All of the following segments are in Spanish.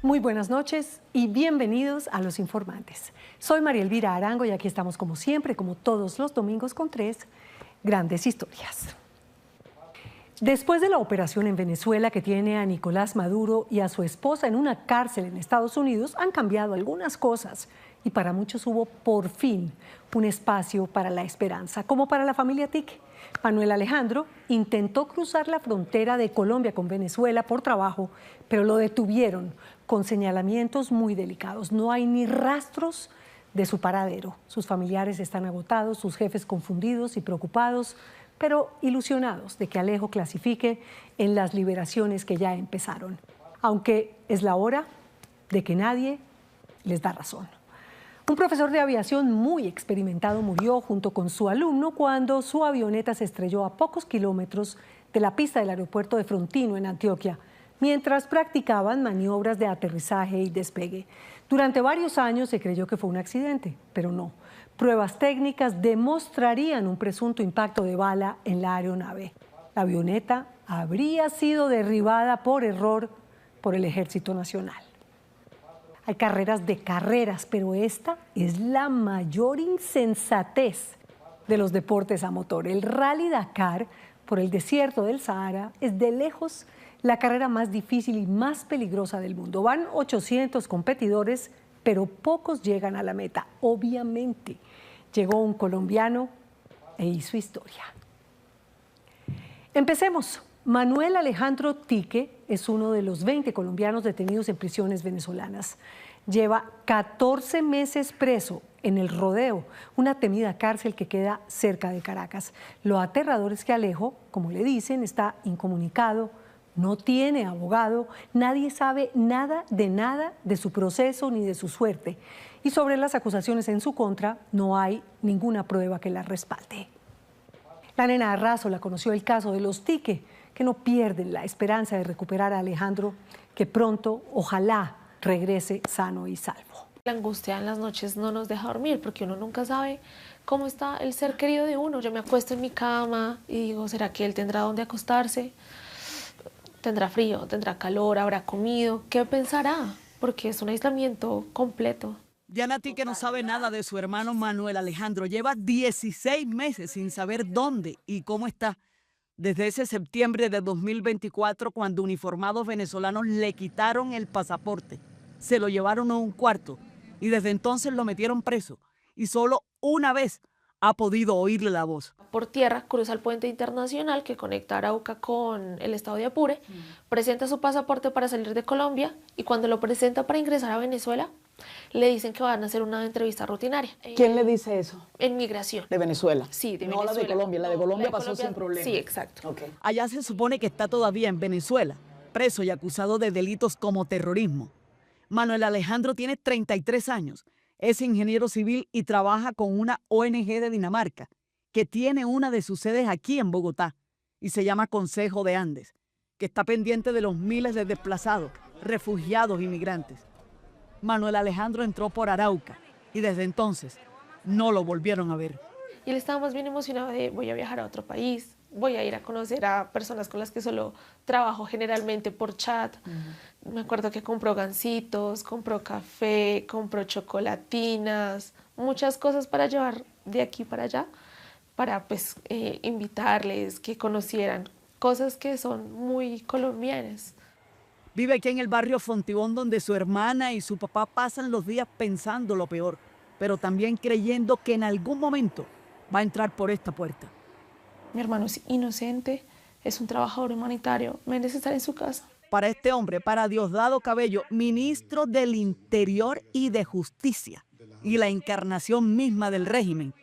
Muy buenas noches y bienvenidos a Los Informantes. Soy María Elvira Arango y aquí estamos como siempre, como todos los domingos, con tres grandes historias. Después de la operación en Venezuela que tiene a Nicolás Maduro y a su esposa en una cárcel en Estados Unidos, han cambiado algunas cosas y para muchos hubo por fin un espacio para la esperanza, como para la familia Tique. Manuel Alejandro intentó cruzar la frontera de Colombia con Venezuela por trabajo, pero lo detuvieron con señalamientos muy delicados. No hay ni rastros de su paradero. Sus familiares están agotados, sus jefes confundidos y preocupados, pero ilusionados de que Alejo clasifique en las liberaciones que ya empezaron, aunque es la hora de que nadie les da razón. Un profesor de aviación muy experimentado murió junto con su alumno cuando su avioneta se estrelló a pocos kilómetros de la pista del aeropuerto de Frontino, en Antioquia, mientras practicaban maniobras de aterrizaje y despegue. Durante varios años se creyó que fue un accidente, pero no. Pruebas técnicas demostrarían un presunto impacto de bala en la aeronave. La avioneta habría sido derribada por error por el Ejército Nacional. Hay carreras de carreras, pero esta es la mayor insensatez de los deportes a motor. El Rally Dakar por el desierto del Sahara es de lejos la carrera más difícil y más peligrosa del mundo. Van 800 competidores, pero pocos llegan a la meta. Obviamente, llegó un colombiano e hizo historia. Empecemos. Manuel Alejandro Tique es uno de los 20 colombianos detenidos en prisiones venezolanas. Lleva 14 meses preso en El Rodeo, una temida cárcel que queda cerca de Caracas. Lo aterrador es que Alejo, como le dicen, está incomunicado, no tiene abogado, nadie sabe nada de su proceso ni de su suerte. Y sobre las acusaciones en su contra, no hay ninguna prueba que la respalde. La nena Arrazola conoció el caso de los Tique, que no pierden la esperanza de recuperar a Alejandro, que pronto, ojalá, regrese sano y salvo. La angustia en las noches no nos deja dormir porque uno nunca sabe cómo está el ser querido de uno. Yo me acuesto en mi cama y digo, ¿será que él tendrá dónde acostarse? ¿Tendrá frío? ¿Tendrá calor? ¿Habrá comido? ¿Qué pensará? Porque es un aislamiento completo. Diana Tique no sabe nada de su hermano Manuel Alejandro. Lleva 16 meses sin saber dónde y cómo está. Desde ese septiembre de 2024, cuando uniformados venezolanos le quitaron el pasaporte, se lo llevaron a un cuarto y desde entonces lo metieron preso. Y solo una vez ha podido oírle la voz. Por tierra cruza el puente internacional que conecta Arauca con el estado de Apure, presenta su pasaporte para salir de Colombia y cuando lo presenta para ingresar a Venezuela, le dicen que van a hacer una entrevista rutinaria. ¿Quién le dice eso? En migración. ¿De Venezuela? Sí, de no Venezuela. La de Colombia. La de Colombia pasó Colombia, sin problema. Sí, exacto. Okay. Allá se supone que está todavía en Venezuela, preso y acusado de delitos como terrorismo. Manuel Alejandro tiene 33 años, es ingeniero civil y trabaja con una ONG de Dinamarca, que tiene una de sus sedes aquí en Bogotá y se llama Consejo de Andes, que está pendiente de los miles de desplazados, refugiados y migrantes. Manuel Alejandro entró por Arauca y desde entonces no lo volvieron a ver. Y él estaba más bien emocionado de voy a viajar a otro país, voy a ir a conocer a personas con las que solo trabajo generalmente por chat. Me acuerdo que compró gancitos, compró café, compró chocolatinas, muchas cosas para llevar de aquí para allá, para pues invitarles, que conocieran cosas que son muy colombianas. Vive aquí en el barrio Fontibón, donde su hermana y su papá pasan los días pensando lo peor, pero también creyendo que en algún momento va a entrar por esta puerta. Mi hermano es inocente, es un trabajador humanitario, merece estar en su casa. Para este hombre, para Diosdado Cabello, ministro del Interior y de Justicia, y la encarnación misma del régimen,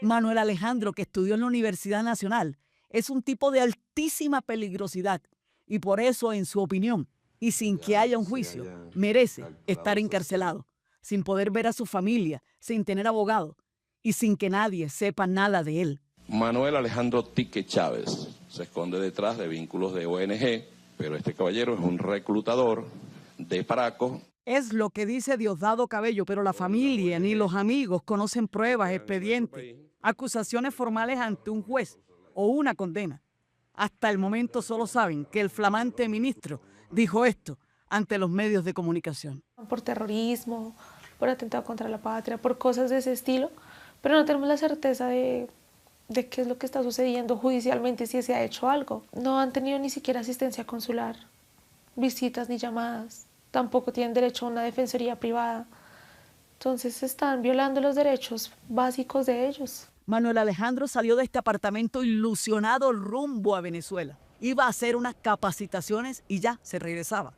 Manuel Alejandro, que estudió en la Universidad Nacional, es un tipo de altísima peligrosidad y por eso, en su opinión, y sin que haya un juicio, merece estar encarcelado, sin poder ver a su familia, sin tener abogado y sin que nadie sepa nada de él. Manuel Alejandro Tique Chávez se esconde detrás de vínculos de ONG, pero este caballero es un reclutador de paracos. Es lo que dice Diosdado Cabello, pero la familia ni los amigos conocen pruebas, expedientes, acusaciones formales ante un juez o una condena. Hasta el momento solo saben que el flamante ministro dijo esto ante los medios de comunicación. Por terrorismo, por atentado contra la patria, por cosas de ese estilo, pero no tenemos la certeza de qué es lo que está sucediendo judicialmente, si se ha hecho algo. No han tenido ni siquiera asistencia consular, visitas ni llamadas, tampoco tienen derecho a una defensoría privada. Entonces están violando los derechos básicos de ellos. Manuel Alejandro salió de este apartamento ilusionado rumbo a Venezuela. Iba a hacer unas capacitaciones y ya se regresaba.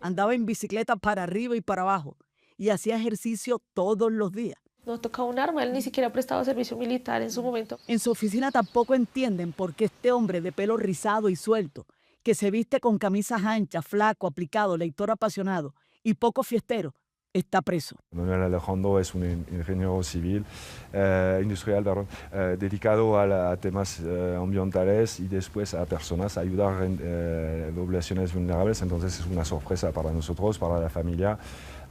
Andaba en bicicleta para arriba y para abajo y hacía ejercicio todos los días. No tocaba un arma, él ni siquiera ha prestado servicio militar en su momento. En su oficina tampoco entienden por qué este hombre de pelo rizado y suelto, que se viste con camisas anchas, flaco, aplicado, lector apasionado y poco fiestero, está preso. Manuel Alejandro es un ingeniero civil, industrial, dedicado a temas ambientales y después a personas, a ayudar en poblaciones vulnerables. Entonces es una sorpresa para nosotros, para la familia.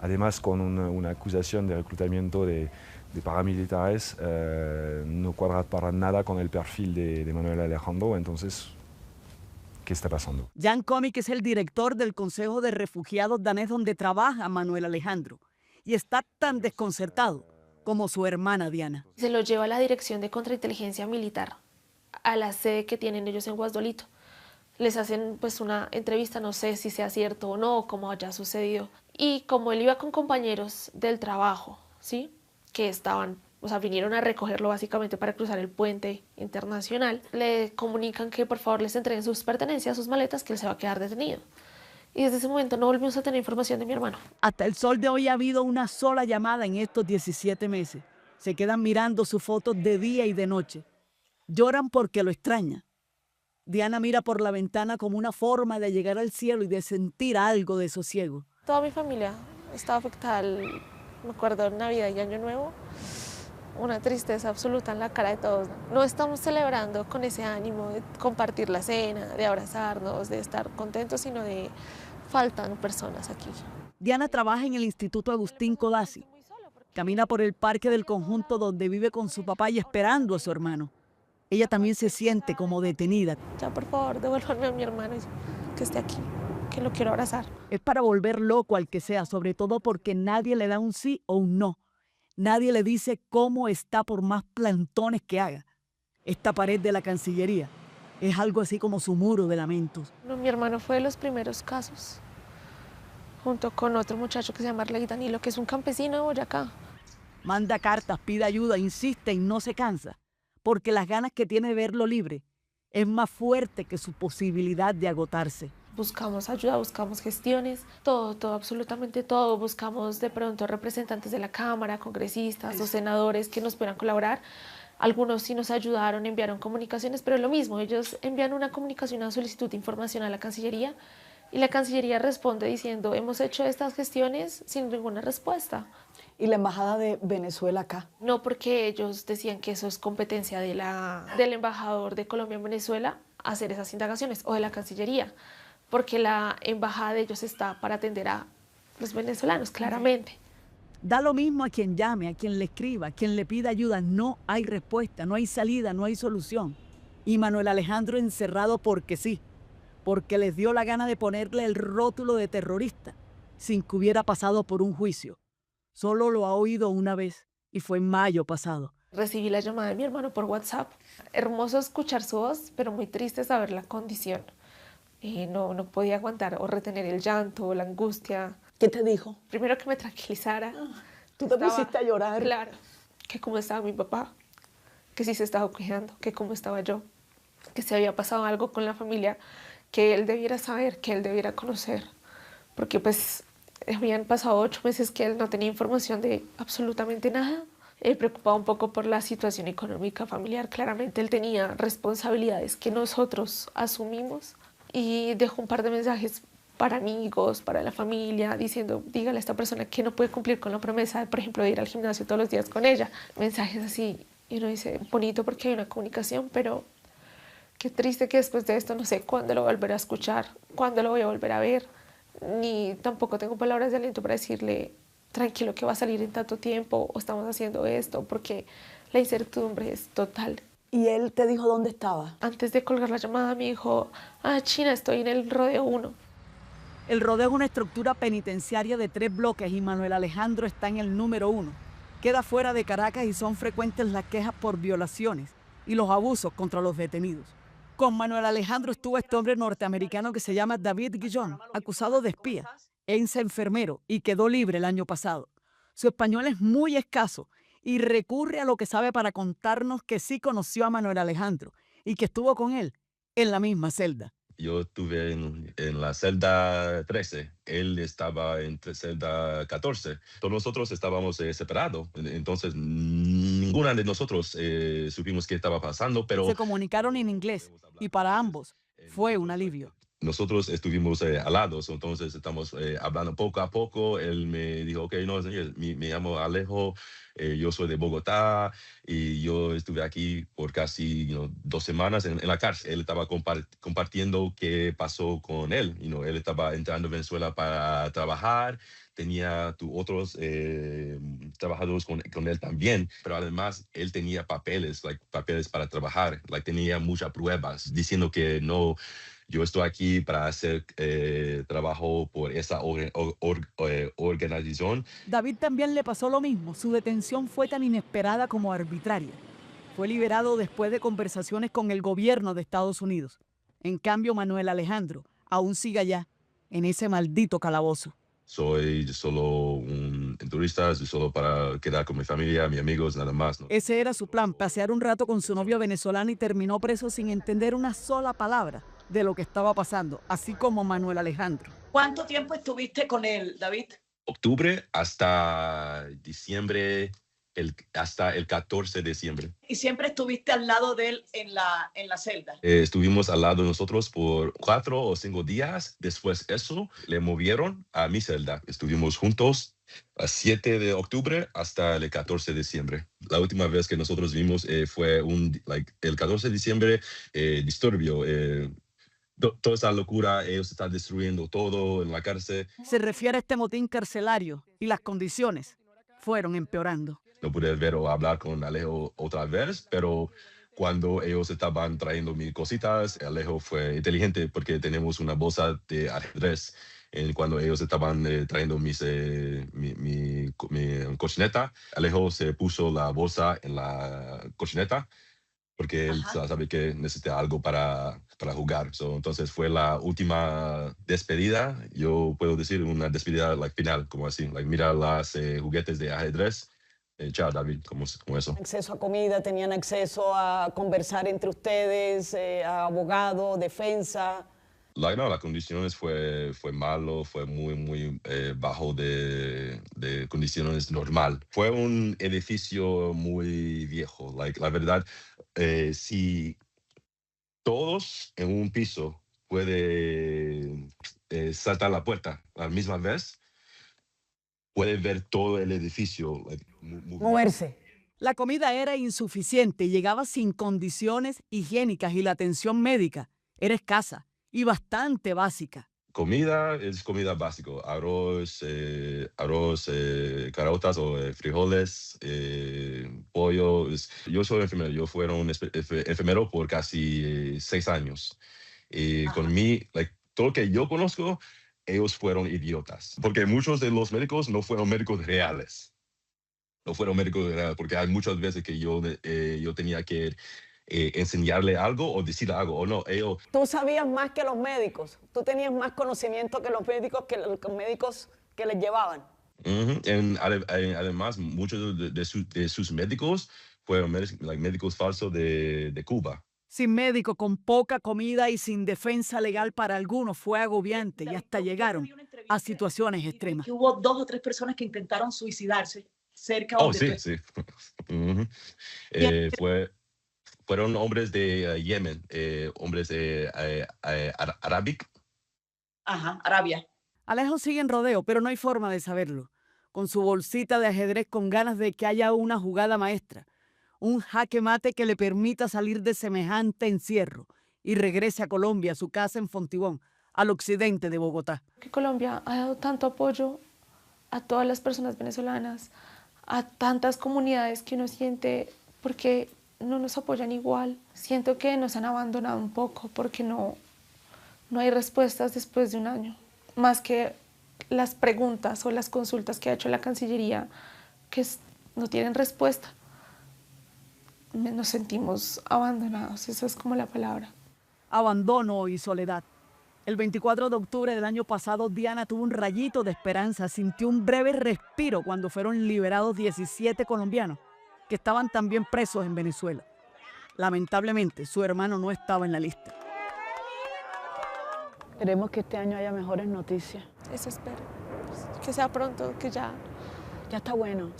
Además, con una acusación de reclutamiento de paramilitares, no cuadra para nada con el perfil de Manuel Alejandro. Entonces, ¿qué está pasando? Jan Komick es el director del Consejo de Refugiados danés donde trabaja Manuel Alejandro y está tan desconcertado como su hermana Diana. Se lo lleva a la Dirección de Contrainteligencia Militar, a la sede que tienen ellos en Guasdolito. Les hacen pues una entrevista, no sé si sea cierto o no, cómo haya sucedido. Y como él iba con compañeros del trabajo, ¿sí? Que estaban, o sea, vinieron a recogerlo básicamente para cruzar el puente internacional, le comunican que por favor les entreguen sus pertenencias, sus maletas, que él se va a quedar detenido. Y desde ese momento no volvimos a tener información de mi hermano. Hasta el sol de hoy ha habido una sola llamada en estos 17 meses. Se quedan mirando sus fotos de día y de noche. Lloran porque lo extraña. Diana mira por la ventana como una forma de llegar al cielo y de sentir algo de sosiego. Toda mi familia estaba afectada, me acuerdo, Navidad y Año Nuevo. Una tristeza absoluta en la cara de todos. No estamos celebrando con ese ánimo de compartir la cena, de abrazarnos, de estar contentos, sino de faltan personas aquí. Diana trabaja en el Instituto Agustín Codazzi. Camina por el parque del conjunto donde vive con su papá y esperando a su hermano. Ella también se siente como detenida. Ya, por favor, devuélvanme a mi hermano que esté aquí, que lo quiero abrazar. Es para volver loco al que sea, sobre todo porque nadie le da un sí o un no. Nadie le dice cómo está por más plantones que haga. Esta pared de la Cancillería es algo así como su muro de lamentos. No, mi hermano fue de los primeros casos, junto con otro muchacho que se llama Arley Danilo, que es un campesino de Boyacá. Manda cartas, pide ayuda, insiste y no se cansa, porque las ganas que tiene de verlo libre es más fuerte que su posibilidad de agotarse. Buscamos ayuda, buscamos gestiones, todo, absolutamente todo. Buscamos de pronto representantes de la Cámara, congresistas o senadores que nos puedan colaborar. Algunos sí nos ayudaron, enviaron comunicaciones, pero es lo mismo. Ellos envían una comunicación, una solicitud de información a la Cancillería y la Cancillería responde diciendo hemos hecho estas gestiones sin ninguna respuesta. ¿Y la Embajada de Venezuela acá? No, porque ellos decían que eso es competencia del embajador de Colombia en Venezuela hacer esas indagaciones o de la Cancillería, porque la embajada de ellos está para atender a los venezolanos, claramente. Da lo mismo a quien llame, a quien le escriba, a quien le pida ayuda. No hay respuesta, no hay salida, no hay solución. Y Manuel Alejandro encerrado porque sí, porque les dio la gana de ponerle el rótulo de terrorista, sin que hubiera pasado por un juicio. Solo lo ha oído una vez y fue en mayo pasado. Recibí la llamada de mi hermano por WhatsApp. Hermoso escuchar su voz, pero muy triste saber la condición. No podía aguantar o retener el llanto o la angustia. ¿Qué te dijo? Primero que me tranquilizara. Tú te pusiste a llorar. Claro, que cómo estaba mi papá, que sí se estaba cuidando, que cómo estaba yo, que si había pasado algo con la familia, que él debiera saber, que él debiera conocer. Porque pues habían pasado 8 meses que él no tenía información de absolutamente nada. Preocupado un poco por la situación económica familiar. Claramente él tenía responsabilidades que nosotros asumimos. Y dejó un par de mensajes para amigos, para la familia, diciendo, dígale a esta persona que no puede cumplir con la promesa, por ejemplo, de ir al gimnasio todos los días con ella. Mensajes así, y uno dice, bonito porque hay una comunicación, pero qué triste que después de esto no sé cuándo lo volveré a escuchar, cuándo lo voy a volver a ver, ni tampoco tengo palabras de aliento para decirle, tranquilo que va a salir en tanto tiempo, o estamos haciendo esto, porque la incertidumbre es total. ¿Y él te dijo dónde estaba? Antes de colgar la llamada me dijo, China, estoy en el Rodeo 1. El Rodeo es una estructura penitenciaria de 3 bloques y Manuel Alejandro está en el número 1. Queda fuera de Caracas y son frecuentes las quejas por violaciones y los abusos contra los detenidos. Con Manuel Alejandro estuvo este hombre norteamericano que se llama David Guillón, acusado de espía, ex enfermero y quedó libre el año pasado. Su español es muy escaso y recurre a lo que sabe para contarnos que sí conoció a Manuel Alejandro y que estuvo con él en la misma celda. Yo estuve en la celda 13, él estaba en celda 14. Todos nosotros estábamos separados, entonces ninguna de nosotros supimos qué estaba pasando, pero... Se comunicaron en inglés y para ambos fue un alivio. Nosotros estuvimos alados, entonces estamos hablando poco a poco. Él me dijo, ok, no, señor, me llamo Alejo, yo soy de Bogotá y yo estuve aquí por casi 2 semanas en la cárcel. Él estaba compartiendo qué pasó con él. Él estaba entrando a Venezuela para trabajar, tenía otros trabajadores con él también, pero además él tenía papeles para trabajar, tenía muchas pruebas diciendo que no... Yo estoy aquí para hacer trabajo por esa organización. David también le pasó lo mismo. Su detención fue tan inesperada como arbitraria. Fue liberado después de conversaciones con el gobierno de Estados Unidos. En cambio, Manuel Alejandro aún sigue allá, en ese maldito calabozo. Soy solo un turista, solo para quedar con mi familia, mis amigos, nada más, ¿no? Ese era su plan, pasear un rato con su novio venezolano y terminó preso sin entender una sola palabra de lo que estaba pasando, así como Manuel Alejandro. ¿Cuánto tiempo estuviste con él, David? Octubre hasta diciembre, hasta el 14 de diciembre. ¿Y siempre estuviste al lado de él en la celda? Estuvimos al lado de nosotros por 4 o 5 días. Después de eso, le movieron a mi celda. Estuvimos juntos a 7 de octubre hasta el 14 de diciembre. La última vez que nosotros vimos fue el 14 de diciembre, disturbio. Toda esa locura, ellos están destruyendo todo en la cárcel. Se refiere a este motín carcelario y las condiciones fueron empeorando. No pude ver o hablar con Alejo otra vez, pero cuando ellos estaban trayendo mis cositas, Alejo fue inteligente porque tenemos una bolsa de ajedrez. Cuando ellos estaban trayendo mi cochineta, Alejo se puso la bolsa en la cochineta porque él sabe que necesita algo para jugar. Entonces fue la última despedida, yo puedo decir una despedida final, como así, mira las juguetes de ajedrez. Chao, David, como eso. Acceso a comida, tenían acceso a conversar entre ustedes, a abogado, defensa. Las condiciones fue malo, fue muy bajo de condiciones normal. Fue un edificio muy viejo. La verdad, si todos en un piso pueden saltar la puerta a la misma vez, puede ver todo el edificio moverse. La comida era insuficiente y llegaba sin condiciones higiénicas y la atención médica era escasa y bastante básica. Comida es comida básica, arroz, carotas o frijoles, pollo. Yo soy enfermero, yo fui un enfermero por casi 6 años. Y con mí, todo lo que yo conozco, ellos fueron idiotas. Porque muchos de los médicos no fueron médicos reales. No fueron médicos reales, porque hay muchas veces que yo tenía que enseñarle algo o decirle algo, o no, ellos... Tú sabías más que los médicos, tú tenías más conocimiento que los médicos que les llevaban. Además, muchos de sus médicos fueron médicos falsos de Cuba. Sin médico, con poca comida y sin defensa legal para algunos fue agobiante y hasta llegaron a situaciones extremas. Hubo 2 o 3 personas que intentaron suicidarse cerca donde sí. Fueron hombres de Yemen, hombres de Arabia. Alejo sigue en rodeo, pero no hay forma de saberlo. Con su bolsita de ajedrez con ganas de que haya una jugada maestra, un jaque mate que le permita salir de semejante encierro y regrese a Colombia, a su casa en Fontibón, al occidente de Bogotá. Que Colombia ha dado tanto apoyo a todas las personas venezolanas, a tantas comunidades que uno siente porque no nos apoyan igual. Siento que nos han abandonado un poco porque no hay respuestas después de 1 año. más que las preguntas o las consultas que ha hecho la Cancillería, no tienen respuesta. Nos sentimos abandonados, esa es como la palabra. Abandono y soledad. El 24 de octubre del año pasado, Diana tuvo un rayito de esperanza, sintió un breve respiro cuando fueron liberados 17 colombianos que estaban también presos en Venezuela. Lamentablemente, su hermano no estaba en la lista. Esperemos que este año haya mejores noticias. Eso espero, que sea pronto, que ya está bueno.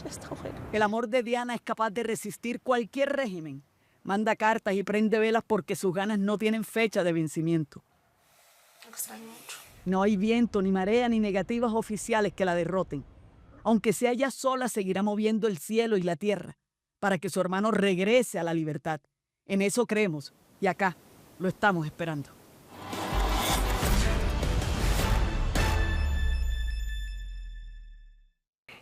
Ya está bueno. El amor de Diana es capaz de resistir cualquier régimen. Manda cartas y prende velas porque sus ganas no tienen fecha de vencimiento. Lo extraño mucho. No hay viento, ni marea, ni negativas oficiales que la derroten. Aunque sea ella sola, seguirá moviendo el cielo y la tierra para que su hermano regrese a la libertad. En eso creemos y acá lo estamos esperando.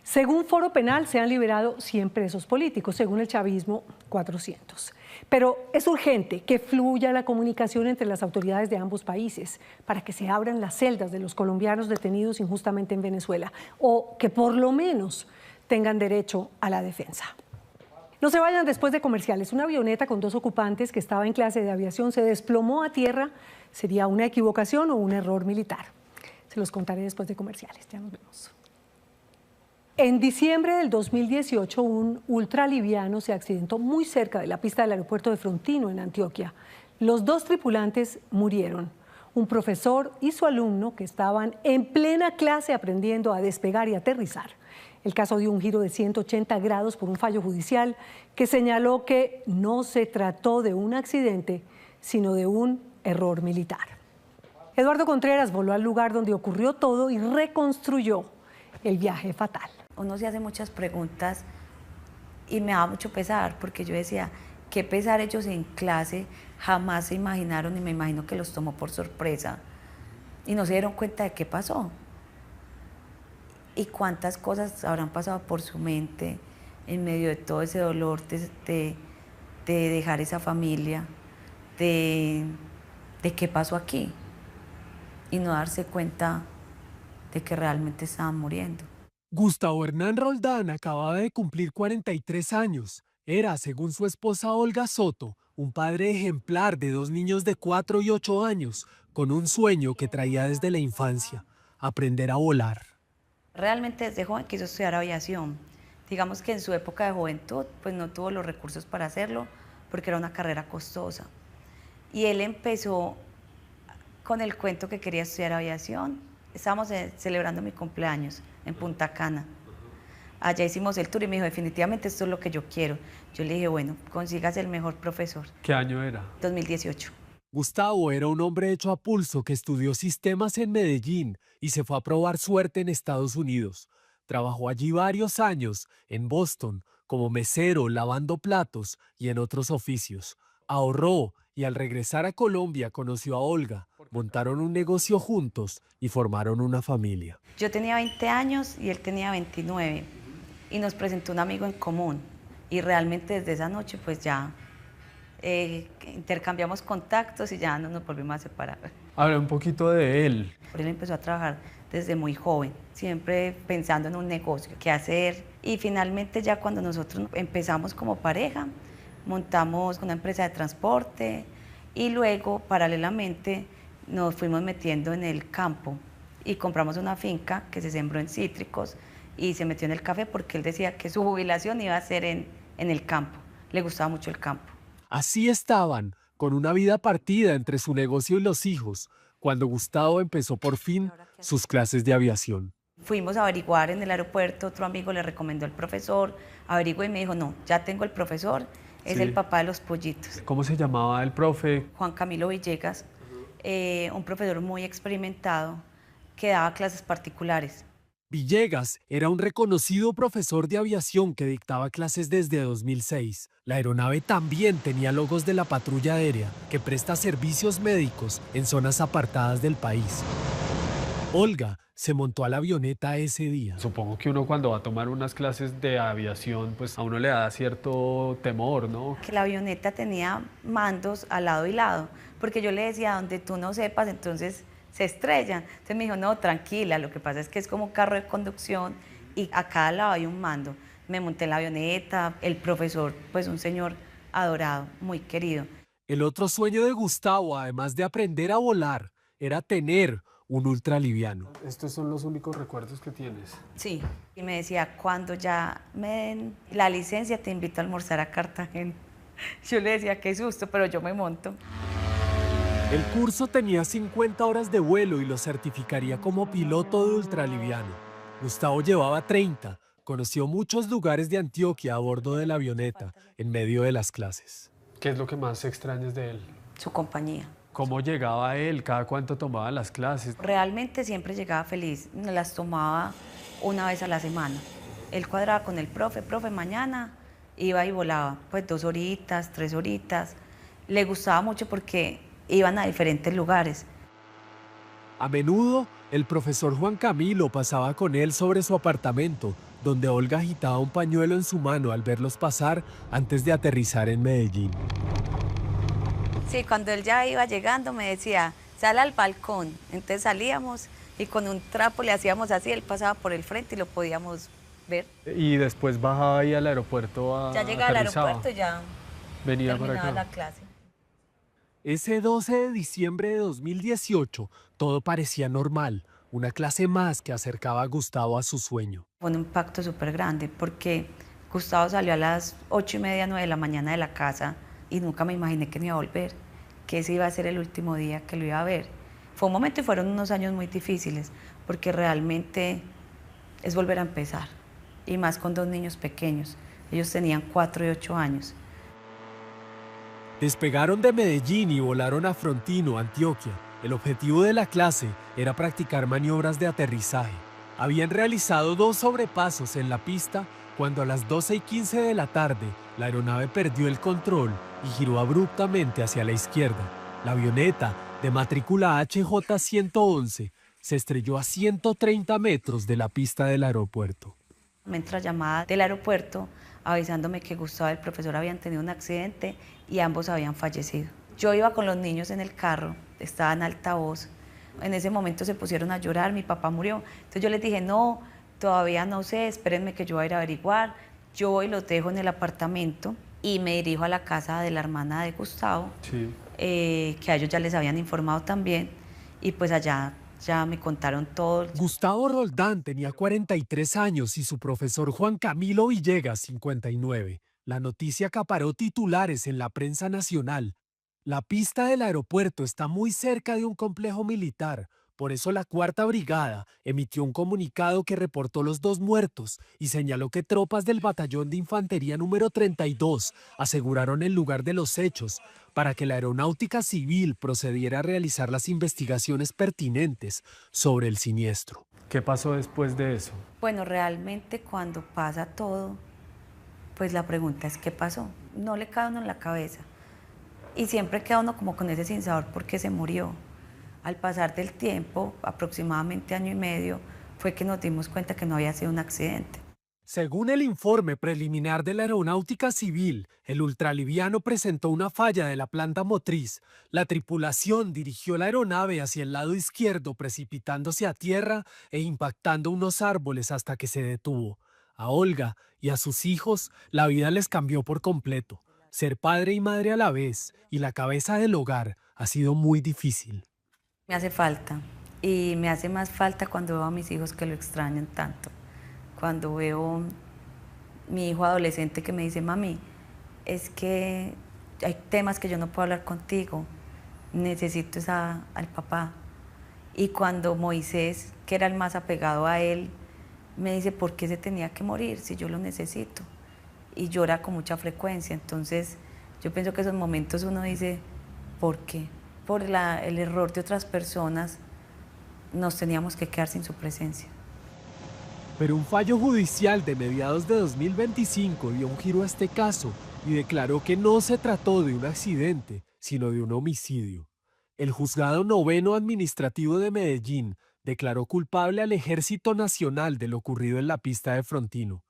Según Foro Penal, se han liberado 100 presos políticos, según el chavismo, 400. Pero es urgente que fluya la comunicación entre las autoridades de ambos países para que se abran las celdas de los colombianos detenidos injustamente en Venezuela o que por lo menos tengan derecho a la defensa. No se vayan después de comerciales. Una avioneta con 2 ocupantes que estaba en clase de aviación se desplomó a tierra. ¿Sería una equivocación o un error militar? Se los contaré después de comerciales. Ya nos vemos. En diciembre del 2018, un ultraliviano se accidentó muy cerca de la pista del aeropuerto de Frontino, en Antioquia. Los 2 tripulantes murieron, un profesor y su alumno que estaban en plena clase aprendiendo a despegar y aterrizar. El caso dio un giro de 180 grados por un fallo judicial que señaló que no se trató de un accidente, sino de un error militar. Eduardo Contreras voló al lugar donde ocurrió todo y reconstruyó el viaje fatal. Uno se hace muchas preguntas y me da mucho pesar, porque yo decía, qué pesar, ellos en clase jamás se imaginaron, y me imagino que los tomó por sorpresa y no se dieron cuenta de qué pasó. Y cuántas cosas habrán pasado por su mente en medio de todo ese dolor de dejar esa familia, de qué pasó aquí y no darse cuenta de que realmente estaban muriendo. Gustavo Hernán Roldán acababa de cumplir 43 años. Era, según su esposa Olga Soto, un padre ejemplar de 2 niños de 4 y 8 años, con un sueño que traía desde la infancia: aprender a volar. Realmente desde joven quiso estudiar aviación. Digamos que en su época de juventud pues no tuvo los recursos para hacerlo porque era una carrera costosa. Y él empezó con el cuento que quería estudiar aviación. Estábamos celebrando mi cumpleaños en Punta Cana. Allá hicimos el tour y me dijo, definitivamente esto es lo que yo quiero. Yo le dije, bueno, consigas el mejor profesor. ¿Qué año era? 2018. Gustavo era un hombre hecho a pulso que estudió sistemas en Medellín y se fue a probar suerte en Estados Unidos. Trabajó allí varios años, en Boston, como mesero, lavando platos y en otros oficios. Ahorró y al regresar a Colombia conoció a Olga. Montaron un negocio juntos y formaron una familia. Yo tenía 20 años y él tenía 29 y nos presentó un amigo en común. Y realmente desde esa noche pues ya intercambiamos contactos y ya no nos volvimos a separar. Habla un poquito de él. Él empezó a trabajar desde muy joven, siempre pensando en un negocio, qué hacer. Y finalmente ya cuando nosotros empezamos como pareja, montamos una empresa de transporte y luego paralelamente nos fuimos metiendo en el campo y compramos una finca que se sembró en cítricos y se metió en el café porque él decía que su jubilación iba a ser en el campo. Le gustaba mucho el campo. Así estaban, con una vida partida entre su negocio y los hijos, cuando Gustavo empezó por fin sus clases de aviación. Fuimos a averiguar en el aeropuerto, otro amigo le recomendó al profesor, averiguó y me dijo, no, ya tengo el profesor, es el papá de los pollitos. ¿Cómo se llamaba el profe? Juan Camilo Villegas, un profesor muy experimentado que daba clases particulares. Villegas era un reconocido profesor de aviación que dictaba clases desde 2006. La aeronave también tenía logos de la patrulla aérea, que presta servicios médicos en zonas apartadas del país. Olga se montó a la avioneta ese día. Supongo que uno cuando va a tomar unas clases de aviación, pues a uno le da cierto temor, ¿no? Que la avioneta tenía mandos al lado y lado, porque yo le decía, donde tú no sepas, entonces se estrellan. Entonces me dijo, no, tranquila, lo que pasa es que es como un carro de conducción y a cada lado hay un mando. Me monté en la avioneta, el profesor, pues un señor adorado, muy querido. El otro sueño de Gustavo, además de aprender a volar, era tener un ultraliviano. ¿Estos son los únicos recuerdos que tienes? Sí, y me decía, cuando ya me den la licencia te invito a almorzar a Cartagena. Yo le decía, qué susto, pero yo me monto. El curso tenía 50 horas de vuelo y lo certificaría como piloto de ultraliviano. Gustavo llevaba 30. Conoció muchos lugares de Antioquia a bordo de la avioneta, en medio de las clases. ¿Qué es lo que más extrañas de él? Su compañía. ¿Cómo llegaba él? ¿Cada cuánto tomaba las clases? Realmente siempre llegaba feliz, me las tomaba una vez a la semana. Él cuadraba con el profe, mañana iba y volaba, pues 2 horitas, 3 horitas. Le gustaba mucho porque iban a diferentes lugares. A menudo, el profesor Juan Camilo pasaba con él sobre su apartamento, donde Olga agitaba un pañuelo en su mano al verlos pasar antes de aterrizar en Medellín. Sí, cuando él ya iba llegando me decía, sal al balcón. Entonces salíamos y con un trapo le hacíamos así, él pasaba por el frente y lo podíamos ver. Y después bajaba ahí al aeropuerto a Ya llegaba al aterrizaba. aeropuerto y ya Venía para terminaba acá. la clase. Ese 12 de diciembre de 2018, todo parecía normal. Una clase más que acercaba a Gustavo a su sueño. Fue un impacto súper grande porque Gustavo salió a las 8:30, 9 de la mañana de la casa y nunca me imaginé que no iba a volver, que ese iba a ser el último día que lo iba a ver. Fue un momento y fueron unos años muy difíciles porque realmente es volver a empezar y más con 2 niños pequeños. Ellos tenían 4 y 8 años. Despegaron de Medellín y volaron a Frontino, Antioquia. El objetivo de la clase era practicar maniobras de aterrizaje. Habían realizado 2 sobrepasos en la pista cuando a las 12:15 de la tarde la aeronave perdió el control y giró abruptamente hacia la izquierda. La avioneta, de matrícula HJ-111, se estrelló a 130 metros de la pista del aeropuerto. Me entra llamada del aeropuerto avisándome que Gustavo y el profesor habían tenido un accidente y ambos habían fallecido. Yo iba con los niños en el carro, estaba en altavoz. En ese momento se pusieron a llorar, mi papá murió. Entonces yo les dije, no, todavía no sé, espérenme que yo voy a ir a averiguar. Yo voy y los dejo en el apartamento y me dirijo a la casa de la hermana de Gustavo, Sí. Que a ellos ya les habían informado también. Y pues allá ya me contaron todo. Gustavo Roldán tenía 43 años y su profesor Juan Camilo Villegas, 59. La noticia acaparó titulares en la prensa nacional. La pista del aeropuerto está muy cerca de un complejo militar. Por eso la 4ª Brigada emitió un comunicado que reportó los 2 muertos y señaló que tropas del Batallón de Infantería número 32 aseguraron el lugar de los hechos para que la Aeronáutica Civil procediera a realizar las investigaciones pertinentes sobre el siniestro. ¿Qué pasó después de eso? Bueno, realmente cuando pasa todo, pues la pregunta es ¿qué pasó? No le cae a uno en la cabeza. Y siempre queda uno como con ese sinsabor porque se murió. Al pasar del tiempo, aproximadamente 1 año y medio, fue que nos dimos cuenta que no había sido un accidente. Según el informe preliminar de la Aeronáutica Civil, el ultraliviano presentó una falla de la planta motriz. La tripulación dirigió la aeronave hacia el lado izquierdo, precipitándose a tierra e impactando unos árboles hasta que se detuvo. A Olga y a sus hijos, la vida les cambió por completo. Ser padre y madre a la vez y la cabeza del hogar ha sido muy difícil. Me hace falta y me hace más falta cuando veo a mis hijos que lo extrañan tanto. Cuando veo mi hijo adolescente que me dice, mami, es que hay temas que yo no puedo hablar contigo, necesito al papá. Y cuando Moisés, que era el más apegado a él, me dice, ¿por qué se tenía que morir si yo lo necesito? Y llora con mucha frecuencia. Entonces yo pienso que esos momentos uno dice, ¿por qué? Por el error de otras personas nos teníamos que quedar sin su presencia. Pero un fallo judicial de mediados de 2025 dio un giro a este caso y declaró que no se trató de un accidente, sino de un homicidio. El Juzgado Noveno Administrativo de Medellín declaró culpable al Ejército Nacional de lo ocurrido en la pista de Frontino.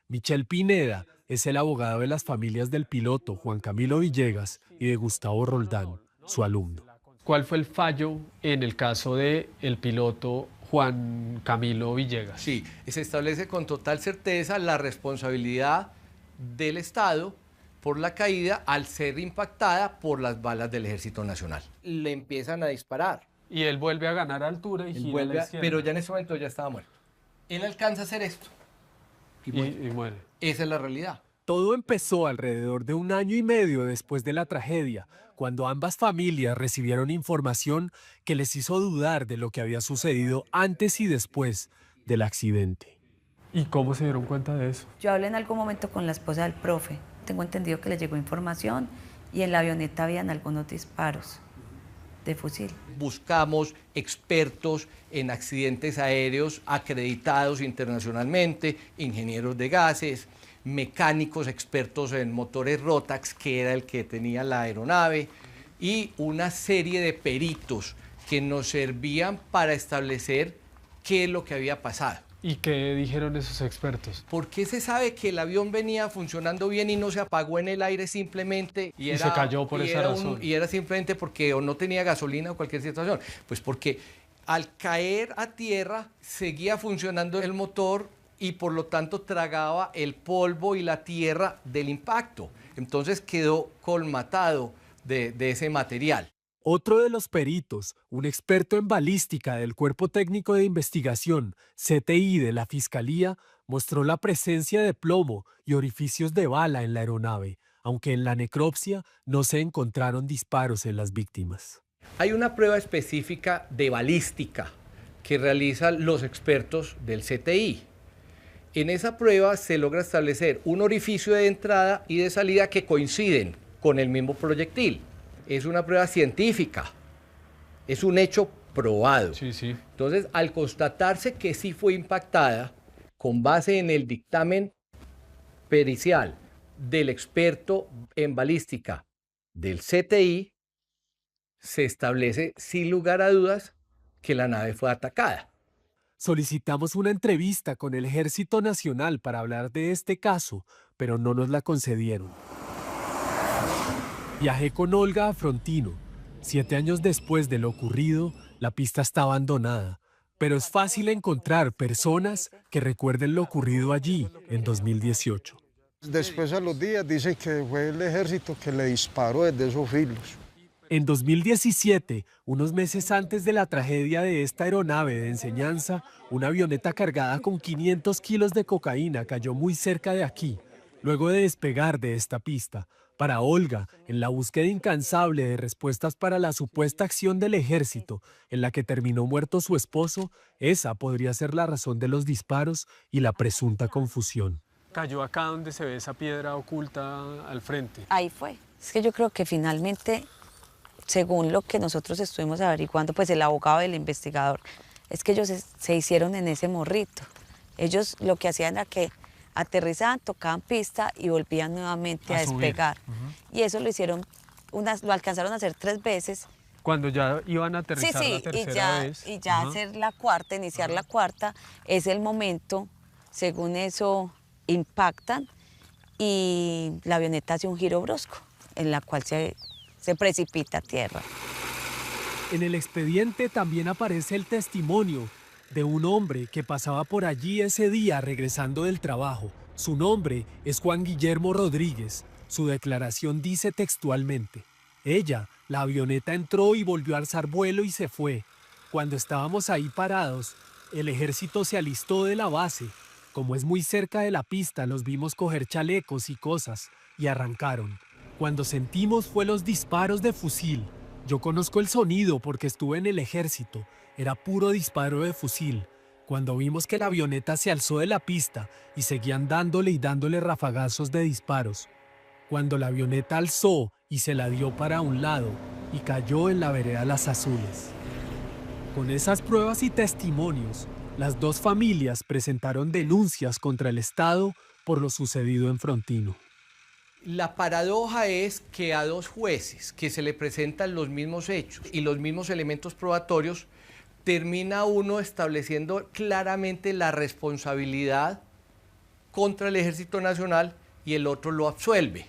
Michel Pineda es el abogado de las familias del piloto Juan Camilo Villegas y de Gustavo Roldán, su alumno. ¿Cuál fue el fallo en el caso del piloto Juan Camilo Villegas? Sí, se establece con total certeza la responsabilidad del Estado por la caída al ser impactada por las balas del Ejército Nacional. Le empiezan a disparar. Y él vuelve a ganar altura y gira a la izquierda. Pero ya en ese momento ya estaba muerto. Él alcanza a hacer esto y muere. Esa es la realidad. Todo empezó alrededor de 1 año y medio después de la tragedia, cuando ambas familias recibieron información que les hizo dudar de lo que había sucedido antes y después del accidente. ¿Y cómo se dieron cuenta de eso? Yo hablé en algún momento con la esposa del profe. Tengo entendido que le llegó información y en la avioneta habían algunos disparos de fusil. Buscamos expertos en accidentes aéreos acreditados internacionalmente, ingenieros de gases, mecánicos expertos en motores Rotax, que era el que tenía la aeronave, y una serie de peritos que nos servían para establecer qué es lo que había pasado. ¿Y qué dijeron esos expertos? ¿Por qué se sabe que el avión venía funcionando bien y no se apagó en el aire simplemente? Y se cayó por esa razón. Y era simplemente porque o no tenía gasolina o cualquier situación. Pues porque al caer a tierra seguía funcionando el motor y por lo tanto tragaba el polvo y la tierra del impacto. Entonces quedó colmatado de ese material. Otro de los peritos, un experto en balística del Cuerpo Técnico de Investigación, CTI de la Fiscalía, mostró la presencia de plomo y orificios de bala en la aeronave, aunque en la necropsia no se encontraron disparos en las víctimas. Hay una prueba específica de balística que realizan los expertos del CTI. En esa prueba se logra establecer un orificio de entrada y de salida que coinciden con el mismo proyectil. Es una prueba científica, es un hecho probado. Sí, sí. Entonces, al constatarse que sí fue impactada, con base en el dictamen pericial del experto en balística del CTI, se establece sin lugar a dudas que la nave fue atacada. Solicitamos una entrevista con el Ejército Nacional para hablar de este caso, pero no nos la concedieron. Viajé con Olga a Frontino. 7 años después de lo ocurrido, la pista está abandonada, pero es fácil encontrar personas que recuerden lo ocurrido allí en 2018. Después a los días dicen que fue el ejército que le disparó desde esos filos. En 2017, unos meses antes de la tragedia de esta aeronave de enseñanza, una avioneta cargada con 500 kilos de cocaína cayó muy cerca de aquí, luego de despegar de esta pista. Para Olga, en la búsqueda incansable de respuestas para la supuesta acción del ejército, en la que terminó muerto su esposo, esa podría ser la razón de los disparos y la presunta confusión. Cayó acá donde se ve esa piedra oculta al frente. Ahí fue. Es que yo creo que finalmente, según lo que nosotros estuvimos averiguando, pues el abogado del investigador, es que ellos se hicieron en ese morrito. Ellos lo que hacían era que aterrizaban, tocaban pista y volvían nuevamente a despegar. Y eso lo hicieron, lo alcanzaron a hacer 3 veces. Cuando ya iban a aterrizar sí, la tercera vez. Y ya hacer la cuarta, iniciar la cuarta, es el momento, según eso, impactan y la avioneta hace un giro brusco, en la cual se precipita a tierra. En el expediente también aparece el testimonio de un hombre que pasaba por allí ese día regresando del trabajo. Su nombre es Juan Guillermo Rodríguez. Su declaración dice textualmente: la avioneta entró y volvió a alzar vuelo y se fue. Cuando estábamos ahí parados, el ejército se alistó de la base. Como es muy cerca de la pista, los vimos coger chalecos y cosas y arrancaron. Cuando sentimos fue los disparos de fusil. Yo conozco el sonido porque estuve en el ejército. Era puro disparo de fusil. Cuando vimos que la avioneta se alzó de la pista y seguían dándole y dándole rafagazos de disparos. Cuando la avioneta alzó y se la dio para un lado y cayó en la vereda Las Azules. Con esas pruebas y testimonios, las 2 familias presentaron denuncias contra el Estado por lo sucedido en Frontino. La paradoja es que a 2 jueces que se le presentan los mismos hechos y los mismos elementos probatorios, termina uno estableciendo claramente la responsabilidad contra el Ejército Nacional y el otro lo absuelve.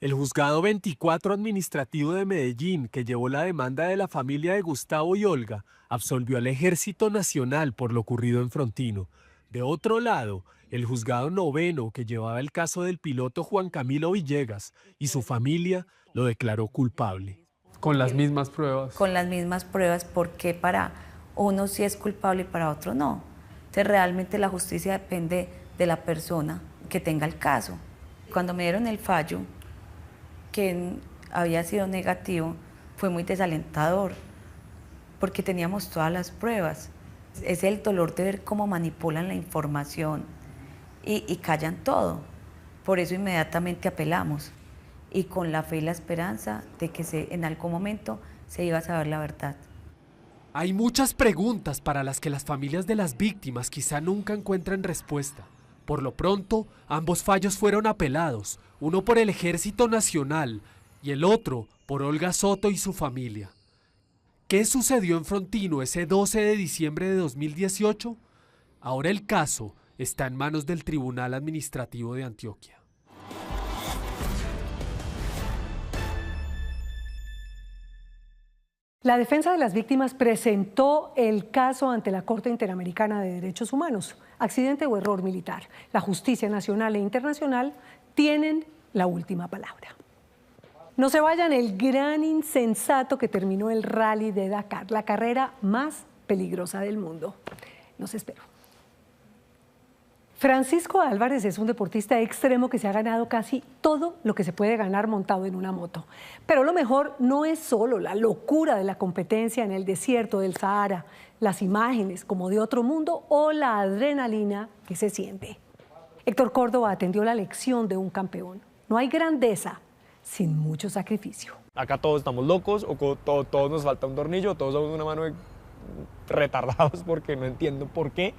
El juzgado 24 administrativo de Medellín, que llevó la demanda de la familia de Gustavo y Olga, absolvió al Ejército Nacional por lo ocurrido en Frontino. De otro lado, el juzgado noveno, que llevaba el caso del piloto Juan Camilo Villegas y su familia, lo declaró culpable. Con las mismas pruebas. Con las mismas pruebas, porque para uno sí es culpable y para otro no. Entonces realmente la justicia depende de la persona que tenga el caso. Cuando me dieron el fallo, que había sido negativo, fue muy desalentador, porque teníamos todas las pruebas. Es el dolor de ver cómo manipulan la información y callan todo. Por eso inmediatamente apelamos, y con la fe y la esperanza de que en algún momento se iba a saber la verdad. Hay muchas preguntas para las que las familias de las víctimas quizá nunca encuentran respuesta. Por lo pronto, ambos fallos fueron apelados, uno por el Ejército Nacional y el otro por Olga Soto y su familia. ¿Qué sucedió en Frontino ese 12 de diciembre de 2018? Ahora el caso está en manos del Tribunal Administrativo de Antioquia. La defensa de las víctimas presentó el caso ante la Corte Interamericana de Derechos Humanos. Accidente o error militar. La justicia nacional e internacional tienen la última palabra. No se vayan, el gran insensato que terminó el Rally de Dakar, la carrera más peligrosa del mundo. Los espero. Francisco Álvarez es un deportista extremo que se ha ganado casi todo lo que se puede ganar montado en una moto. Pero lo mejor no es solo la locura de la competencia en el desierto del Sahara, las imágenes como de otro mundo o la adrenalina que se siente. Héctor Córdoba atendió la lección de un campeón. No hay grandeza sin mucho sacrificio. Acá todos estamos locos o todos nos falta un tornillo, todos somos una mano de retardados porque no entiendo por qué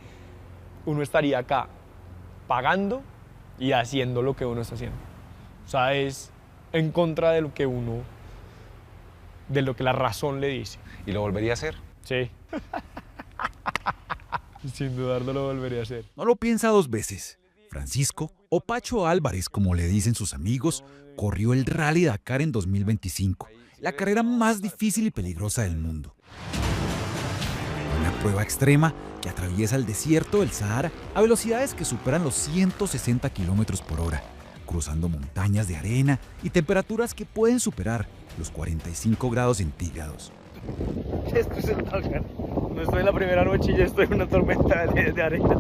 uno estaría acá pagando y haciendo lo que uno está haciendo. O sea, es en contra de lo que la razón le dice. ¿Y lo volvería a hacer? Sí. Sin dudarlo lo volvería a hacer. No lo piensa dos veces. Francisco, o Pacho Álvarez, como le dicen sus amigos, corrió el Rally Dakar en 2025, la carrera más difícil y peligrosa del mundo. Una prueba extrema que atraviesa el desierto del Sahara a velocidades que superan los 160 kilómetros por hora, cruzando montañas de arena y temperaturas que pueden superar los 45 grados centígrados. Esto es el Dakar. No estoy en la primera noche y ya estoy en una tormenta de arena.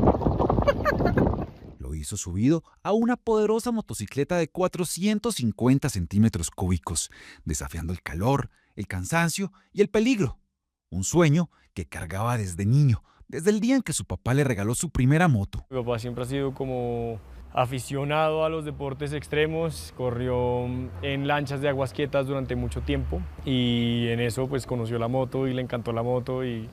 Lo hizo subido a una poderosa motocicleta de 450 centímetros cúbicos, desafiando el calor, el cansancio y el peligro. Un sueño que cargaba desde niño, desde el día en que su papá le regaló su primera moto. Mi papá siempre ha sido como aficionado a los deportes extremos, corrió en lanchas de aguas quietas durante mucho tiempo y en eso pues conoció la moto y le encantó la moto y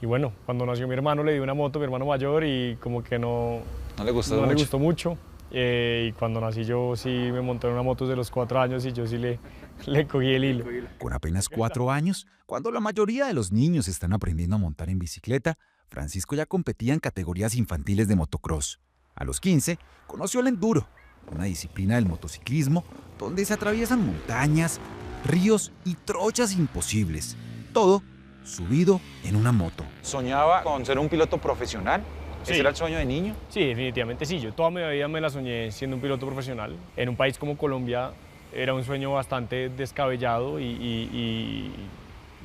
bueno, cuando nació mi hermano le di una moto, mi hermano mayor, y como que no le gustó mucho. Y cuando nací yo sí me monté en una moto desde los 4 años y yo sí le cogí el hilo. Con apenas 4 años, cuando la mayoría de los niños están aprendiendo a montar en bicicleta, Francisco ya competía en categorías infantiles de motocross. A los 15, conoció el enduro, una disciplina del motociclismo donde se atraviesan montañas, ríos y trochas imposibles. Todo subido en una moto. ¿Soñaba con ser un piloto profesional? Sí. ¿Ese era el sueño de niño? Sí, definitivamente sí. Yo toda mi vida me la soñé siendo un piloto profesional. En un país como Colombia era un sueño bastante descabellado y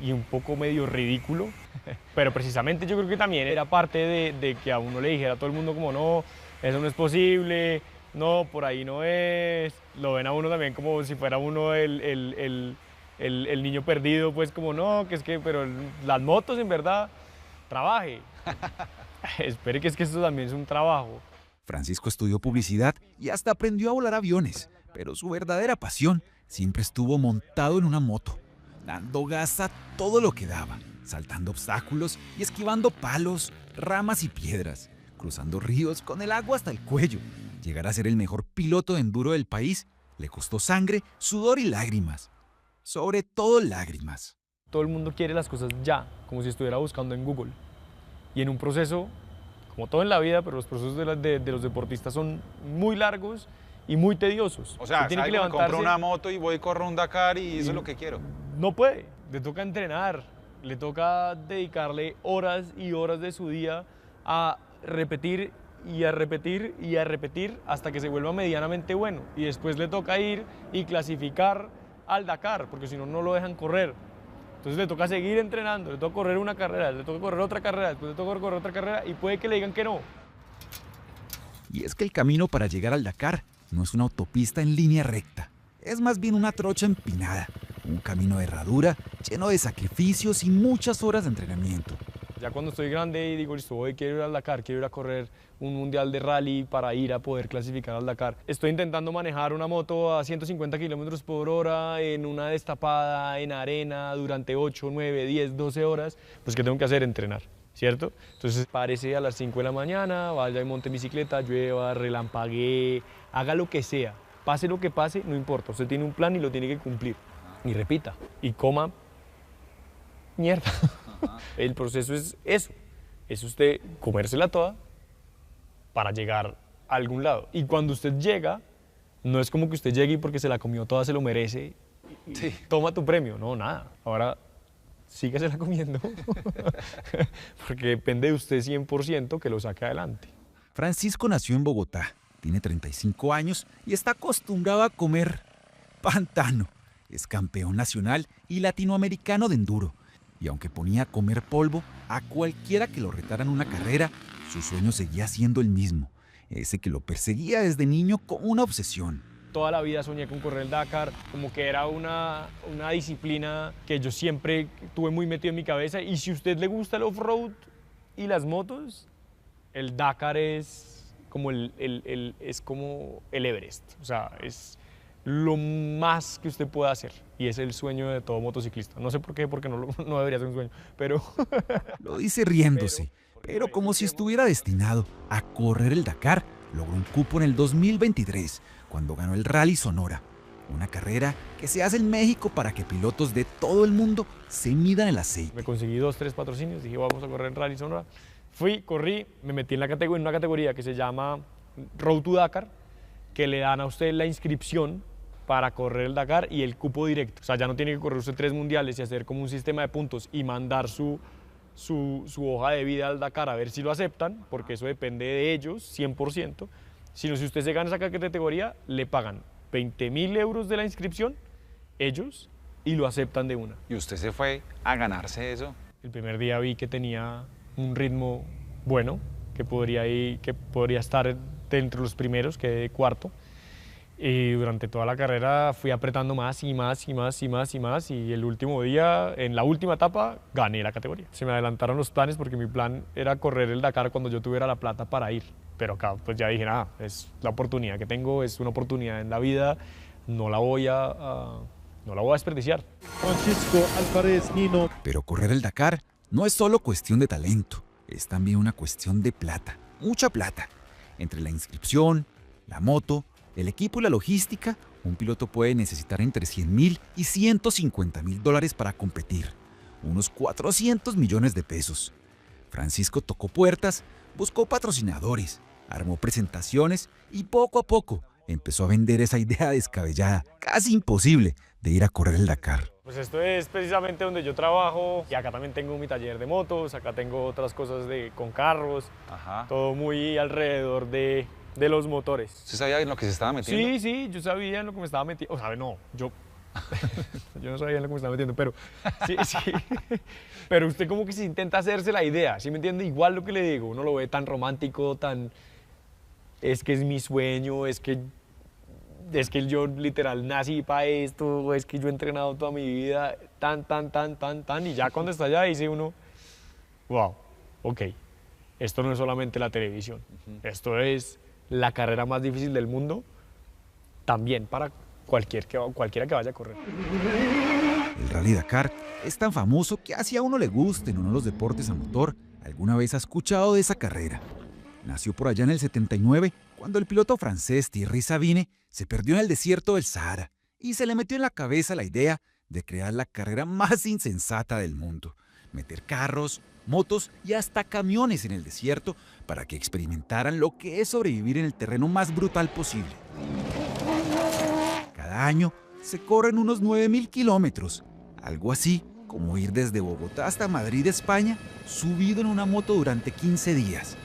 un poco medio ridículo. Pero precisamente yo creo que también era parte de que a uno le dijera a todo el mundo como no, eso no es posible, no, por ahí no es. Lo ven a uno también como si fuera uno el niño perdido, pues como no, que es que, pero las motos en verdad, trabaje. Espere que es que esto también es un trabajo. Francisco estudió publicidad y hasta aprendió a volar aviones, pero su verdadera pasión siempre estuvo montado en una moto, dando gas a todo lo que daba, saltando obstáculos y esquivando palos, ramas y piedras, cruzando ríos con el agua hasta el cuello. Llegar a ser el mejor piloto de enduro del país le costó sangre, sudor y lágrimas. Sobre todo lágrimas. Todo el mundo quiere las cosas ya, como si estuviera buscando en Google. Y en un proceso, como todo en la vida, pero los procesos de los deportistas son muy largos y muy tediosos. O sea, Usted tiene que salgo, me compro levantarse. una moto y voy, corro un Dakar y eso es lo que quiero. No puede, le toca entrenar, le toca dedicarle horas y horas de su día a repetir y a repetir y a repetir hasta que se vuelva medianamente bueno. Y después le toca ir y clasificar al Dakar, porque si no, no lo dejan correr. Entonces le toca seguir entrenando, le toca correr una carrera, le toca correr otra carrera, después le toca correr otra carrera y puede que le digan que no. Y es que el camino para llegar al Dakar no es una autopista en línea recta, es más bien una trocha empinada, un camino de herradura lleno de sacrificios y muchas horas de entrenamiento. Ya cuando estoy grande y digo, listo, voy, quiero ir al Dakar, quiero ir a correr un mundial de rally para ir a poder clasificar al Dakar. Estoy intentando manejar una moto a 150 kilómetros por hora en una destapada, en arena, durante 8, 9, 10, 12 horas. Pues, ¿qué tengo que hacer? Entrenar, ¿cierto? Entonces, párese a las 5 de la mañana, vaya y monte en bicicleta, llueva, relampaguee, haga lo que sea. Pase lo que pase, no importa. Usted tiene un plan y lo tiene que cumplir. Y repita, y coma mierda. El proceso es eso, es usted comérsela toda para llegar a algún lado. Y cuando usted llega, no es como que usted llegue y porque se la comió toda se lo merece y toma tu premio. No, nada. Ahora sígasela comiendo porque depende de usted 100% que lo saque adelante. Francisco nació en Bogotá, tiene 35 años y está acostumbrado a comer pantano. Es campeón nacional y latinoamericano de enduro. Y aunque ponía a comer polvo a cualquiera que lo retara en una carrera, su sueño seguía siendo el mismo, ese que lo perseguía desde niño como una obsesión. Toda la vida soñé con correr el Dakar, como que era una disciplina que yo siempre tuve muy metido en mi cabeza. Y si a usted le gusta el off-road y las motos, el Dakar es como el Everest, o sea, es lo más que usted pueda hacer y es el sueño de todo motociclista. No sé por qué, porque no debería ser un sueño, pero... Lo dice riéndose, pero como si estuviera destinado a correr el Dakar, logró un cupo en el 2023, cuando ganó el Rally Sonora, una carrera que se hace en México para que pilotos de todo el mundo se midan el aceite. Me conseguí 2, 3 patrocinios, dije vamos a correr en Rally Sonora. Fui, corrí, me metí en una categoría que se llama Road to Dakar, que le dan a usted la inscripción para correr el Dakar y el cupo directo. O sea, ya no tiene que correr usted 3 mundiales y hacer como un sistema de puntos y mandar su hoja de vida al Dakar a ver si lo aceptan, porque eso depende de ellos, 100%. Sino si usted se gana esa categoría, le pagan 20.000 euros de la inscripción, ellos, y lo aceptan de una. ¿Y usted se fue a ganarse eso? El primer día vi que tenía un ritmo bueno, que podría estar entre los primeros, quedé cuarto. Y durante toda la carrera fui apretando más y más y más y más y más, y el último día, en la última etapa, gané la categoría. Se me adelantaron los planes porque mi plan era correr el Dakar cuando yo tuviera la plata para ir. Pero acá pues ya dije, nada, es la oportunidad que tengo, es una oportunidad en la vida, no la voy a desperdiciar. Francisco Álvarez Nino. Pero correr el Dakar no es solo cuestión de talento, es también una cuestión de plata, mucha plata. Entre la inscripción, la moto, el equipo y la logística, un piloto puede necesitar entre $100.000 y $150.000 para competir, unos 400 millones de pesos. Francisco tocó puertas, buscó patrocinadores, armó presentaciones y poco a poco empezó a vender esa idea descabellada, casi imposible, de ir a correr el Dakar. Pues esto es precisamente donde yo trabajo, y acá también tengo mi taller de motos, acá tengo otras cosas con carros, todo muy alrededor de los motores. ¿Usted sabía en lo que se estaba metiendo? Sí, yo sabía en lo que me estaba metiendo. O sea, no, yo no sabía en lo que me estaba metiendo, pero sí. Pero usted como que se intenta hacerse la idea, ¿sí me entiende? Igual lo que le digo, uno lo ve tan romántico, es que es mi sueño, es que yo literal nací para esto, es que yo he entrenado toda mi vida, y ya cuando está allá dice uno, wow, ok, esto no es solamente la televisión, esto es la carrera más difícil del mundo, también para cualquiera que vaya a correr. El Rally Dakar es tan famoso que así a uno le gusten o no los deportes a motor, alguna vez ha escuchado de esa carrera. Nació por allá en el 79, cuando el piloto francés Thierry Sabine se perdió en el desierto del Sahara y se le metió en la cabeza la idea de crear la carrera más insensata del mundo, meter carros, motos y hasta camiones en el desierto para que experimentaran lo que es sobrevivir en el terreno más brutal posible. cada año se corren unos 9.000 kilómetros, algo así como ir desde Bogotá hasta Madrid, España, subido en una moto durante 15 días.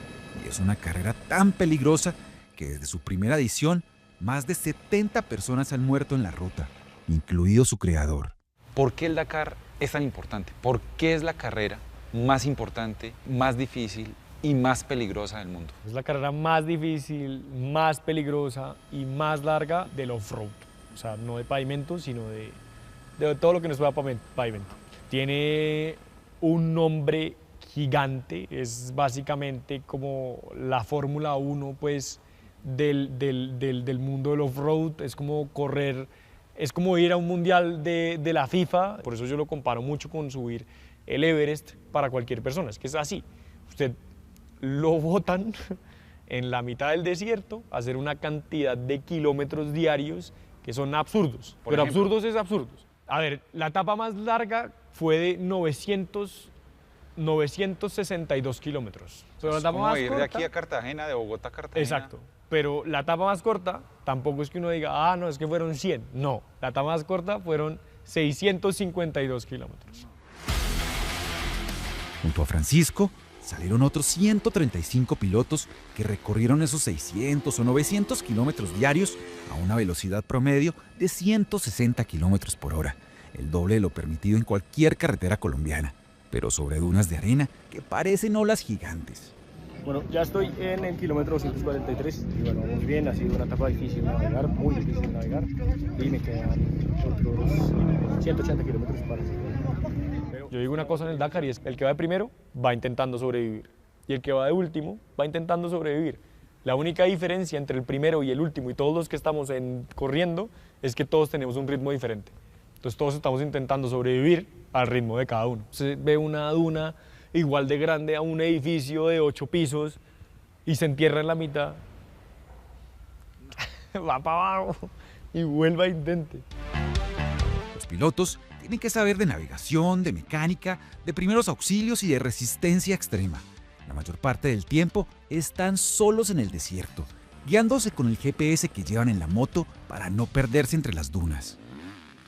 Y es una carrera tan peligrosa que desde su primera edición, más de 70 personas han muerto en la ruta, incluido su creador. ¿Por qué el Dakar es tan importante? ¿Por qué es la carrera más importante, más difícil y más peligrosa del mundo? Es la carrera más difícil, más peligrosa y más larga del off-road. O sea, no de pavimento, sino de todo lo que no es pavimento. Tiene un nombre gigante, es básicamente como la Fórmula 1 pues, del mundo del off-road, es como correr, es como ir a un mundial de la FIFA, por eso yo lo comparo mucho con subir el Everest para cualquier persona, es que es así, usted lo botan en la mitad del desierto a hacer una cantidad de kilómetros diarios que son absurdos, pero absurdos es absurdos. A ver, la etapa más larga fue de 962 kilómetros. Pero la Es etapa como más ir corta, de aquí a Cartagena, de Bogotá a Cartagena. exacto. Pero la etapa más corta, tampoco es que uno diga, no, es que fueron 100. No, la etapa más corta fueron 652 kilómetros. Junto a Francisco, salieron otros 135 pilotos que recorrieron esos 600 o 900 kilómetros diarios a una velocidad promedio de 160 kilómetros por hora, el doble de lo permitido en cualquier carretera colombiana, pero sobre dunas de arena que parecen olas gigantes. Bueno, ya estoy en el kilómetro 243 y bueno, vamos bien, ha sido una etapa difícil de navegar, muy difícil de navegar y me quedan otros 180 kilómetros para seguir. Yo digo una cosa en el Dakar y es que el que va de primero va intentando sobrevivir y el que va de último va intentando sobrevivir. La única diferencia entre el primero y el último y todos los que estamos corriendo es que todos tenemos un ritmo diferente. Entonces todos estamos intentando sobrevivir al ritmo de cada uno. Se ve una duna igual de grande a un edificio de 8 pisos y se entierra en la mitad, va para abajo y vuelva e intente. Los pilotos tienen que saber de navegación, de mecánica, de primeros auxilios y de resistencia extrema. La mayor parte del tiempo están solos en el desierto, guiándose con el GPS que llevan en la moto para no perderse entre las dunas.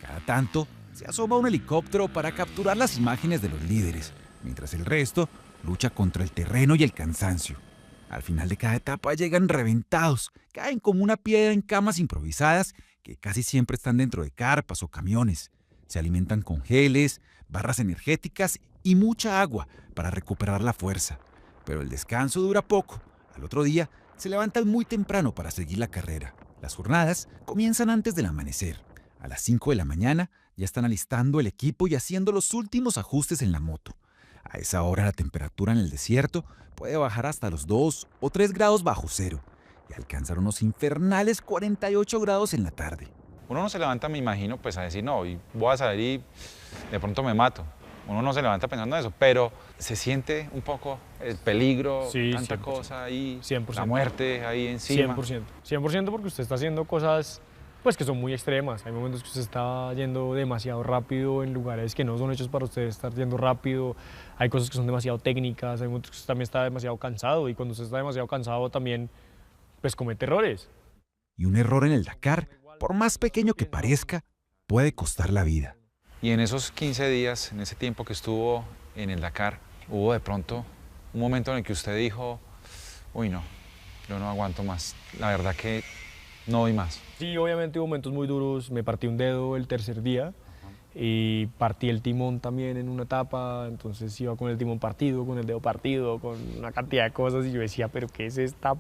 Cada tanto se asoma un helicóptero para capturar las imágenes de los líderes, mientras el resto lucha contra el terreno y el cansancio. Al final de cada etapa llegan reventados, caen como una piedra en camas improvisadas que casi siempre están dentro de carpas o camiones. Se alimentan con geles, barras energéticas y mucha agua para recuperar la fuerza. Pero el descanso dura poco. Al otro día se levantan muy temprano para seguir la carrera. Las jornadas comienzan antes del amanecer. A las 5 de la mañana ya están alistando el equipo y haciendo los últimos ajustes en la moto. A esa hora la temperatura en el desierto puede bajar hasta los 2 o 3 grados bajo cero y alcanzar unos infernales 48 grados en la tarde. Uno no se levanta, me imagino, pues a decir, no, y voy a salir y de pronto me mato. Uno no se levanta pensando en eso, pero se siente un poco el peligro, sí, tanta 100%. cosa ahí, 100%. la muerte ahí encima. 100%. 100% porque usted está haciendo cosas pues que son muy extremas. Hay momentos que usted está yendo demasiado rápido en lugares que no son hechos para usted estar yendo rápido. Hay cosas que son demasiado técnicas, hay momentos que usted también está demasiado cansado y cuando usted está demasiado cansado también pues comete errores. Y un error en el Dakar, por más pequeño que parezca, puede costar la vida. Y en esos 15 días, en ese tiempo que estuvo en el Dakar, hubo de pronto un momento en el que usted dijo, uy no, yo no aguanto más, la verdad que no doy más. Sí, obviamente hubo momentos muy duros, me partí un dedo el tercer día y partí el timón también en una etapa, entonces iba con el timón partido, con el dedo partido, con una cantidad de cosas y yo decía, pero ¿qué es esta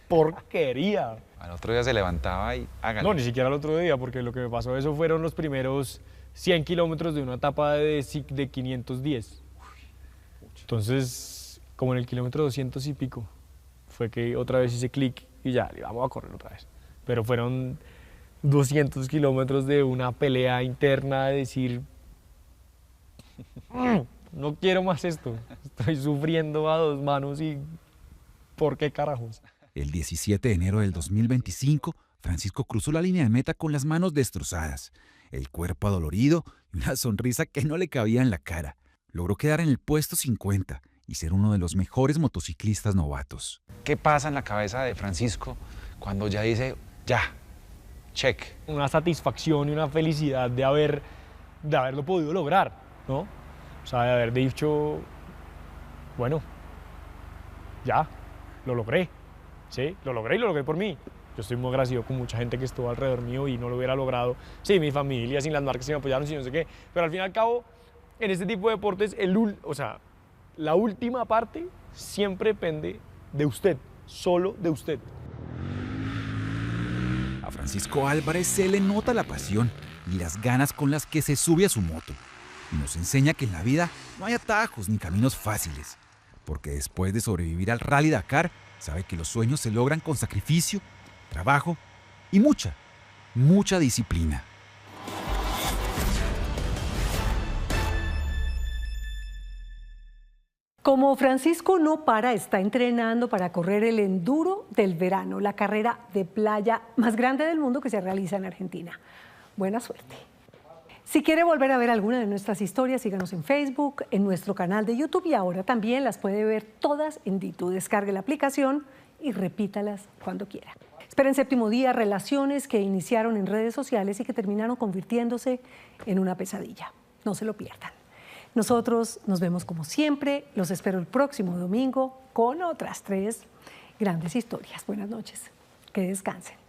porquería? Al otro día se levantaba y hágale. No, ni siquiera al otro día, porque lo que me pasó eso fueron los primeros 100 kilómetros de una etapa de 510. Entonces, como en el kilómetro 200 y pico, fue que otra vez hice clic y ya, vamos a correr otra vez. Pero fueron 200 kilómetros de una pelea interna de decir, no quiero más esto, estoy sufriendo a dos manos y ¿por qué carajos? El 17 de enero del 2025, Francisco cruzó la línea de meta con las manos destrozadas, el cuerpo adolorido y una sonrisa que no le cabía en la cara. Logró quedar en el puesto 50 y ser uno de los mejores motociclistas novatos. ¿Qué pasa en la cabeza de Francisco cuando ya dice, ya check. Una satisfacción y una felicidad de haberlo podido lograr, ¿no? O sea, de haber dicho, bueno, ya, lo logré, ¿sí? Lo logré y lo logré por mí. Yo estoy muy agradecido con mucha gente que estuvo alrededor mío y no lo hubiera logrado, sí, mi familia, sin las marcas que me apoyaron, sin no sé qué, pero al fin y al cabo, en este tipo de deportes, la última parte siempre depende de usted, solo de usted. A Francisco Álvarez se le nota la pasión y las ganas con las que se sube a su moto. Y nos enseña que en la vida no hay atajos ni caminos fáciles, porque después de sobrevivir al Rally Dakar, sabe que los sueños se logran con sacrificio, trabajo y mucha disciplina. Como Francisco no para, está entrenando para correr el Enduro del verano, la carrera de playa más grande del mundo que se realiza en Argentina. Buena suerte. Si quiere volver a ver alguna de nuestras historias, síganos en Facebook, en nuestro canal de YouTube y ahora también las puede ver todas en Ditu. Descargue la aplicación y repítalas cuando quiera. Espera en Séptimo Día relaciones que iniciaron en redes sociales y que terminaron convirtiéndose en una pesadilla. No se lo pierdan. Nosotros nos vemos como siempre. Los espero el próximo domingo con otras 3 grandes historias. Buenas noches. Que descansen.